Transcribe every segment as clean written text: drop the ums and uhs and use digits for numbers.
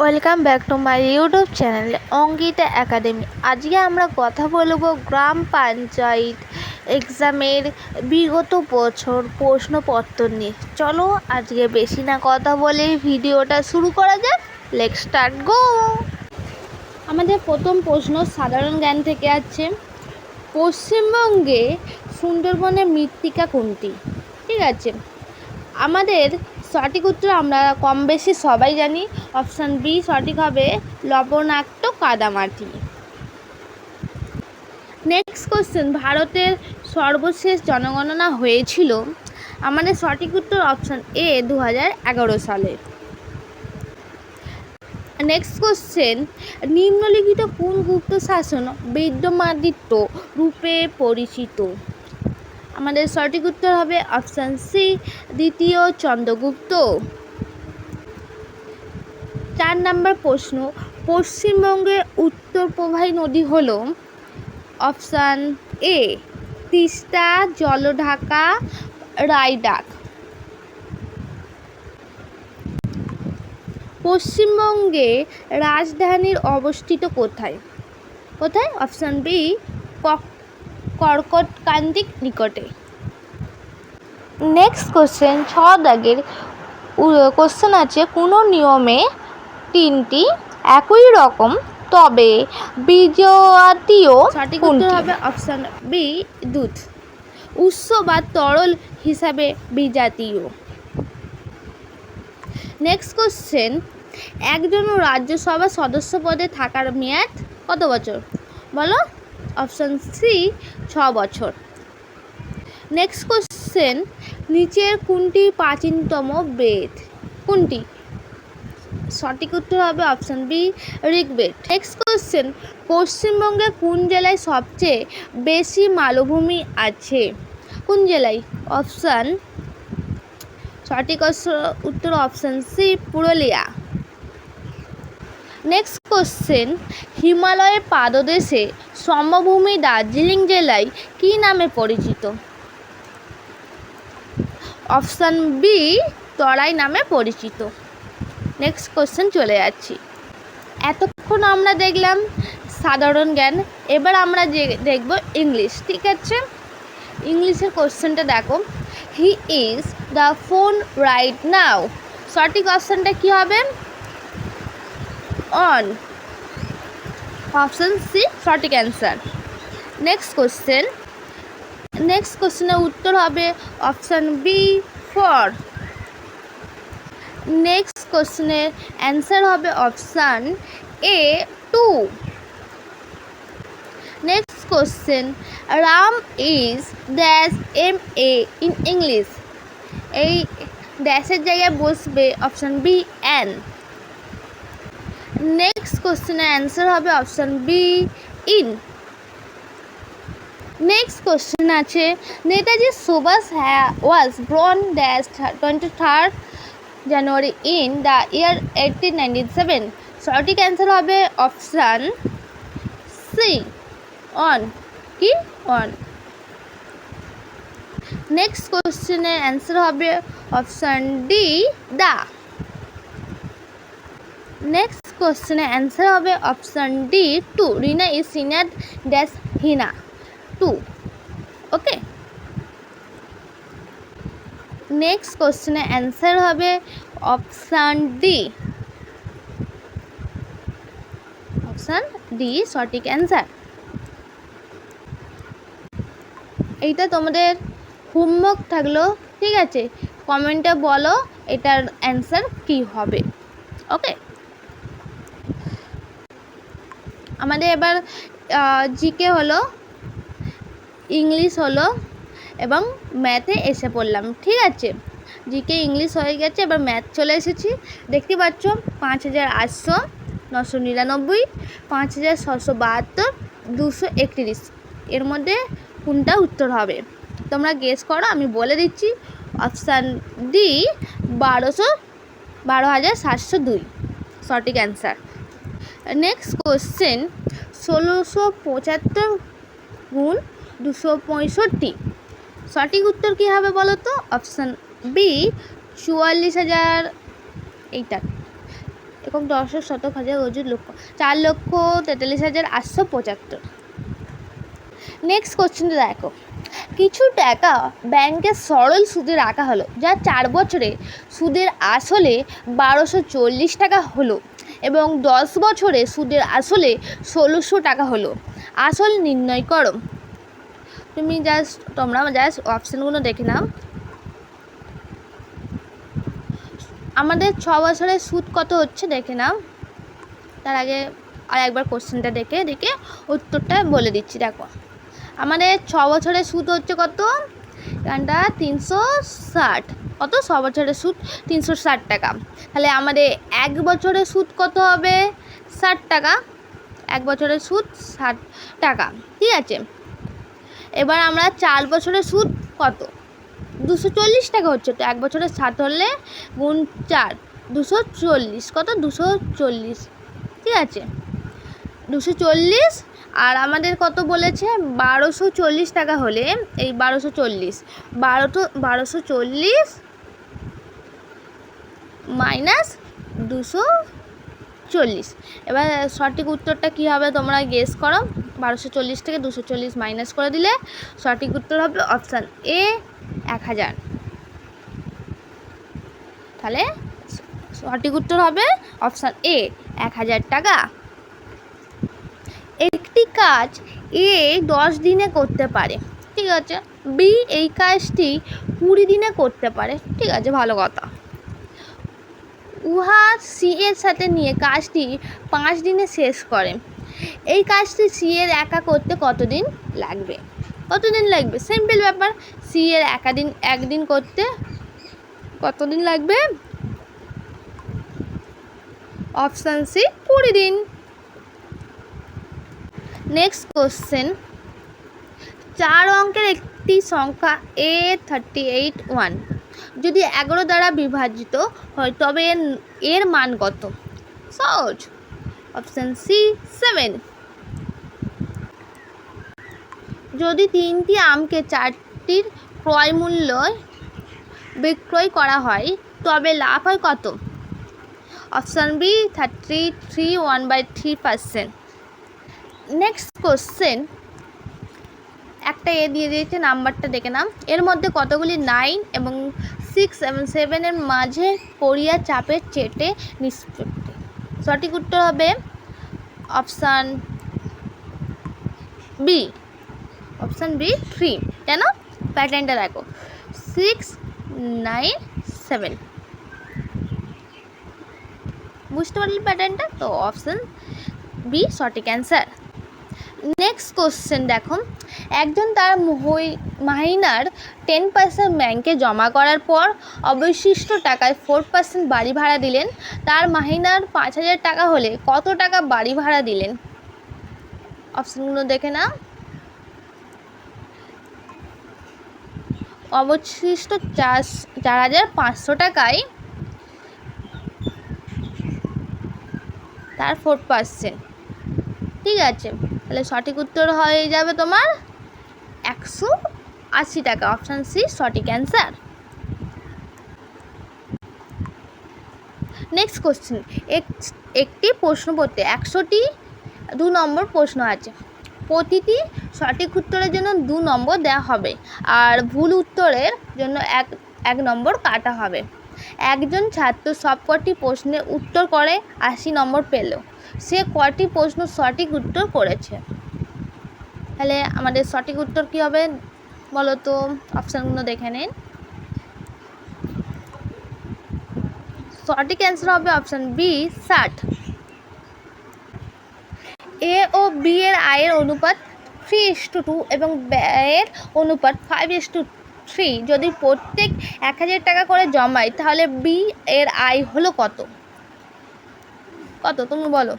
Welcome back to my YouTube channel Ankita academy. আজকে আমরা কথা বলবো গ্রাম পঞ্চায়েত এক্সামের বিগত বছর প্রশ্নপত্র নিয়ে। চলো আজকে বেশি না কথা বলে ভিডিওটা শুরু করা যাক। লেটস স্টার্ট গো। আমাদের প্রথম প্রশ্ন সাধারণ জ্ঞান থেকে আছে। পশ্চিমবঙ্গে সুন্দরবনের মৃত্তিকা কোনটি? ঠিক আছে, আমাদের সঠিক উত্তর আমরা কম বেশি সবাই জানি। অপশান বি সঠিক হবে, লবণাক্ত কাদামাটি। নেক্সট কোশ্চেন, ভারতের সর্বশেষ জনগণনা হয়েছিল? আমাদের সঠিক উত্তর অপশান এ 2011 সালে। নেক্সট কোশ্চেন, নিম্নলিখিত কোন গুপ্ত শাসন বিক্রমাদিত্য রূপে পরিচিত? আমাদের সঠিক উত্তর হবে অপশান সি, দ্বিতীয় চন্দ্রগুপ্ত। 4 নম্বর প্রশ্ন, পশ্চিমবঙ্গে উত্তর প্রবাহী নদী হল? Option A Teesta, Jaldhaka, Raidak. পশ্চিমবঙ্গে রাজধানীর অবস্থিত কোথায়? অপশান বি কর্কটক্রান্তির নিকটে। নেক্সট কোশ্চেন, 6 দাগের কোশ্চেন আছে, কোনো নিয়মে তিনটি একই রকম তবে বিজাতীয়? সঠিক উত্তর হবে অপশান বি দুধ। উৎস বা তরল হিসাবে বিজাতীয়। নেক্সট কোশ্চেন, একজন রাজ্যসভা সদস্য পদে থাকার মেয়াদ কত বছর? বলো। অপশান সি 6 বছর। নেক্সট কোশ্চেন, নিচের কোনটি প্রাচীনতম বেদ? কোনটি? সঠিক উত্তর হবে option B Rigveda. Next question, পশ্চিমবঙ্গে কোন জেলায় সবচেয়ে বেশি মালভূমি আছে? কোন জেলায়? অপশান সঠিক উত্তর option C Purulia. Next question, হিমালয়ের পাদদেশে সমভূমি দার্জিলিং জেলায় কী নামে পরিচিত? অপশান বি তরাই নামে পরিচিত। নেক্সট কোশ্চেন চলে যাচ্ছি। এতক্ষণ আমরা দেখলাম সাধারণ জ্ঞান, এবার আমরা দেখব ইংলিশ। ঠিক আছে, ইংলিশের কোশ্চেনটা দেখো। He is the phone right now. সঠিক অপশানটা কী হবে? অন। অপশান সি সঠিক অ্যান্সার। নেক্সট কোশ্চেনের উত্তর হবে অপশান বি ফর। নেক্সট কোশ্চেনের অ্যান্সার হবে option A 2। Next question, Ram is dash M A in English. এই ড্যাশের জায়গায় বসবে অপশান বি অ্যান। নেক্সট কোশ্চেনের অ্যান্সার হবে option B in. Next question আছে, Netaji Subhash was born dash 23rd January in the year 1897. সঠিক অ্যান্সার হবে অপশান সি অন। কি? অন। নেক্সট কোশ্চেনের অ্যান্সার হবে অপশান ডি দা। নেক্সট কোশ্চেনের অ্যান্সার হবে option D to. Rina is senior dash Hina 2। Okay, next কোশ্চেনের answer হবে অপশান ডি। অপশান ডি সঠিক অ্যান্সার। এইটা তোমাদের হোমওয়ার্ক থাকলো। ঠিক আছে, কমেন্টে বলো এটার অ্যান্সার কি হবে। ওকে, আমাদের এবার জিকে হলো, ইংলিশ হলো এবং ম্যাথে এসে পড়লাম। ঠিক আছে, জিকে ইংলিশ হয়ে গেছে, এবার ম্যাথ চলে এসেছি। দেখতে পাচ্ছ 5800, 999, 5672, 231। এর মধ্যে কোনটা উত্তর হবে তোমরা গেস করো, আমি বলে দিচ্ছি। অপশান ডি 12,702 সঠিক অ্যান্সার। নেক্সট কোশ্চেন, 1675 গুণ 265। সঠিক উত্তর কী হবে বলো তো? Option B 44,000। এইটা এরকম দশক শতক হাজার অযুত লক্ষ, 4,43,875। নেক্সট কোশ্চেনটা দেখো, কিছু টাকা ব্যাংকে সরল সুদে রাখা হলো, যা 4 বছরে সুদের আসলে 1240 টাকা হলো এবং 10 বছরে সুদের আসলে 1600 টাকা হলো। আসল নির্ণয় করো। তোমরা জাস্ট অপশানগুলো দেখে নাও। আমাদের 6 বছরের সুদ কত হচ্ছে দেখে নাও। তার আগে আর একবার কোশ্চেনটা দেখে উত্তরটা বলে দিচ্ছি। দেখো, আমাদের 6 বছরের সুদ হচ্ছে কত, এখানটা 360, কত 6 বছরের সুদ 360 টাকা। তাহলে আমাদের 1 বছরের সুদ কত হবে, 60 টাকা। 1 বছরের সুদ 60 টাকা, ঠিক আছে। এবার আমরা 4 বছরের সুদ কত, 240 টাকা হচ্ছে। তো 1 বছরের 60 হলে গুণ 4, 240, কত 240, ঠিক আছে 240। আর আমাদের কত বলেছে, 1240 টাকা হলে, এই 1240 মাইনাস 240। এবার সঠিক উত্তরটা কী হবে তোমরা গেস করো। 1240 থেকে 240 মাইনাস করে দিলে সঠিক উত্তর হবে অপশান এ, 1000। তাহলে সঠিক উত্তর হবে অপশান এ, 1000 টাকা। একটি কাজ এ 10 দিনে করতে পারে, ঠিক আছে। বি এই কাজটি 20 দিনে করতে পারে, ঠিক আছে, ভালো কথা। উহা সি এর সাথে নিয়ে কাজটি 5 দিনে শেষ করে। এই কাজটি সি এর একা করতে কতদিন লাগবে? সিম্পল ব্যাপার। সি এর একদিন করতে কতদিন লাগবে? অপশান সি, 20 দিন। নেক্সট কোশ্চেন, 4 অঙ্কের একটি সংখ্যা A38 যদি 11 দ্বারা বিভাজিত হয় তবে এর মান কত? সহজ, অপশান সি, 7। যদি 3টি আমকে 4টির ক্রয় মূল্য বিক্রয় করা হয় তবে লাভ হয় কত? Option B, 33 1/3%। নেক্সট কোশ্চেন, একটা এ দিয়ে দিয়েছে, নাম্বারটা দেখে নাম। এর মধ্যে কতগুলি 9 এবং 6 এবং 7 এর মাঝে কোরিয়া চাপের চেটে নিষ্পত্তি? সঠিক উত্তর হবে অপশান বি, 3। কেন? প্যাটার্নটা দেখো, 6 9 7, বুঝতে পারলি প্যাটার্নটা? তো অপশান বি সঠিক অ্যান্সার। নেক্সট কোশ্চেন দেখো, একজন তার মাহিনার 10% ব্যাংকে জমা করার পর অবশিষ্ট টাকায় 4% বাড়ি ভাড়া দিলেন। তার মাহিনার 5000 টাকা হলে কত টাকা বাড়ি ভাড়া দিলেন? অপশানগুলো দেখে না। অবশিষ্ট 4500 টাকায় তার 4%, ঠিক আছে। তাহলে সঠিক উত্তর হয়ে যাবে তোমার 180 টাকা। অপশান সি সঠিক অ্যান্সার। নেক্সট কোশ্চেন, একটি প্রশ্নপত্রে 100টি 2 নম্বর প্রশ্ন আছে। প্রতিটি সঠিক উত্তরের জন্য 2 নম্বর দেওয়া হবে আর ভুল উত্তরের জন্য 1 নম্বর কাটা হবে। একজন ছাত্র সবকটি প্রশ্নের উত্তর করে 80 নম্বর পেল। সে কটি প্রশ্ন সঠিক উত্তর করেছে? তাহলে আমাদের সঠিক উত্তর কী হবে বলো তো? অপশানগুলো দেখে নিন। সঠিক অ্যান্সার হবে অপশান বি, 60। এ ও বি এর আয়ের অনুপাত 3:2 এবং ব্যয়ের অনুপাত 5:3। যদি প্রত্যেক 1000 টাকা করে জমায় তাহলে বি এর আয় হলো কত? তুমি বলো।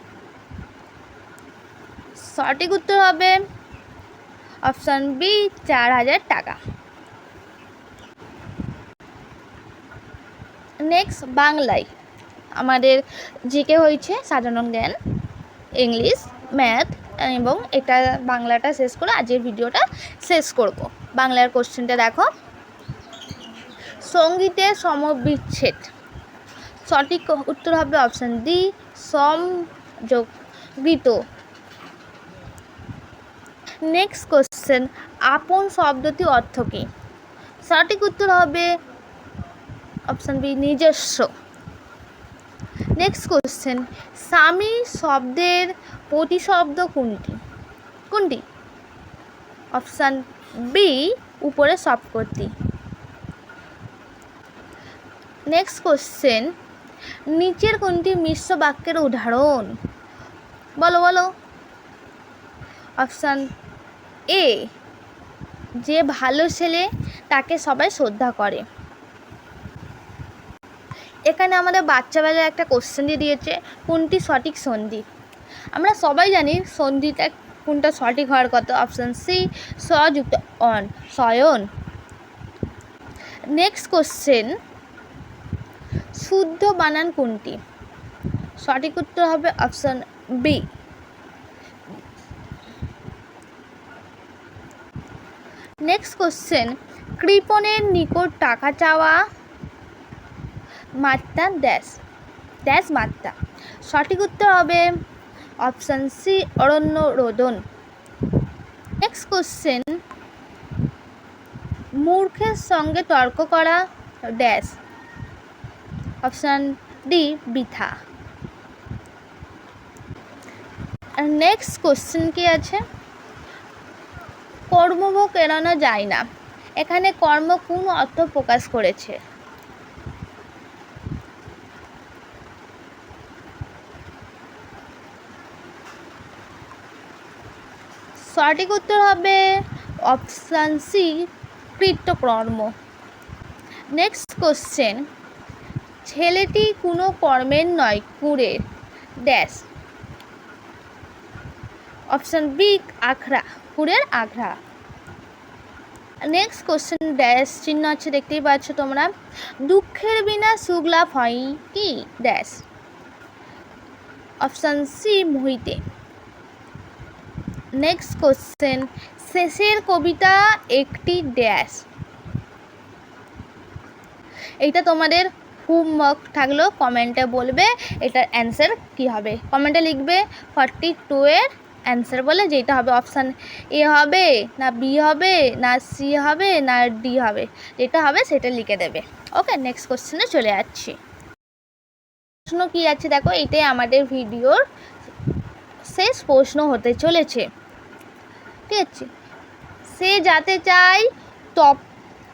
সঠিক উত্তর হবে অপশান বি, 4000 টাকা। নেক্সট বাংলায় আমাদের জিকে হয়েছে সাধারণ জ্ঞান, ইংলিশ, ম্যাথ এবং এটা বাংলাটা শেষ করে আজকের ভিডিওটা শেষ করব। বাংলার কোশ্চেনটা দেখো, সঙ্গীতের সমবিচ্ছেদ। সঠিক উত্তর হবে অপশান ডি, সংযোগিত। নেক্সট কোশ্চেন, আপন শব্দটি অর্থ কী? সঠিক উত্তর হবে অপশান বি, নিজস্ব। নেক্সট কোশ্চেন, স্বামী শব্দের প্রতিশব্দ কোনটি? অপশান বি, উপরে সবকটি। নেক্সট কোশ্চেন, নিচের কোনটি মিশ্র বাক্যের উদাহরণ? বলো। অপশান এ, যে ভালো ছেলে তাকে সবাই শ্রদ্ধা করে। এখানে আমাদের বাচ্চাবেলায় একটা কোশ্চেন দিয়ে দিয়েছে, কোনটি সঠিক সন্ধি? আমরা সবাই জানি সন্ধিটা কোনটা সঠিক হওয়ার কথা। অপশান সি, স যুক্ত অন, শয়ন। নেক্সট কোশ্চেন, শুদ্ধ বানান কোনটি? সঠিক উত্তর হবে অপশান বি। নেক্সট কোশ্চেন, কৃপণের নিকট টাকা চাওয়া মাত্রা ড্যাশ মাত্রা। সঠিক উত্তর হবে অপশান সি, অরণ্য রোদন। নেক্সট কোশ্চেন, মূর্খের সঙ্গে তর্ক করা ড্যাশ। অপশান ডি, বৃথা। নেক্সট কোশ্চেন কি আছে, কর্মভোগ এড়ানো যায় না। এখানে কর্ম কোন অর্থ প্রকাশ করেছে? সঠিক উত্তর হবে অপশান সি, কৃতকর্ম। নেক্সট কোশ্চেন, ছেলেটি কোনো কর্মের নয় কুঁড়ের ড্যাশ। অপশান বি, আখড়া, কুঁড়ের আখড়া। নেক্সট কোশ্চেন, ড্যাশ চিহ্ন আছে দেখতেই পাচ্ছ তোমরা। দুঃখের বিনা সুখ লাভ হয় কি ড্যাশ। অপশান সি, মোহিতে। নেক্সট কোশ্চেন, শেষের কবিতা একটি ড্যাশ। এইটা তোমাদের হোমওয়ার্ক থাকলো, কমেন্টে বলবে এটার অ্যান্সার কি হবে। কমেন্টে লিখবে 42 এর অ্যান্সার বলে, যেটা হবে অপশান এ হবে না বি হবে না সি হবে না ডি হবে, যেটা হবে সেটা লিখে দেবে। ওকে, নেক্সট কোশ্চেনে চলে যাচ্ছি। প্রশ্ন কি আছে দেখো, এটাই আমাদের ভিডিওর শেষ প্রশ্ন হতে চলেছে। ঠিক আছে, সে যাতে চায়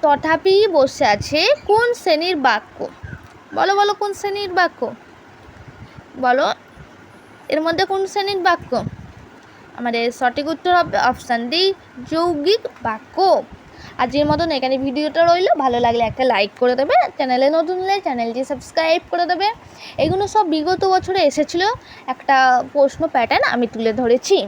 তথাপি বসে আছে কোন শ্রেণীর বাক্য? বলো কোন শ্রেণীর বাক্য? বলো, এর মধ্যে কোন শ্রেণীর বাক্য? আমাদের সঠিক উত্তর হবে অপশান ডি, যৌগিক বাক্য। আজকের মতন এখানে ভিডিওটা রইল। ভালো লাগলে একটা লাইক করে দেবে, চ্যানেলে নতুন হলে চ্যানেলটি সাবস্ক্রাইব করে দেবে। এগুলো সব বিগত বছরে এসেছিলো, একটা প্রশ্ন প্যাটার্ন আমি তুলে ধরেছি।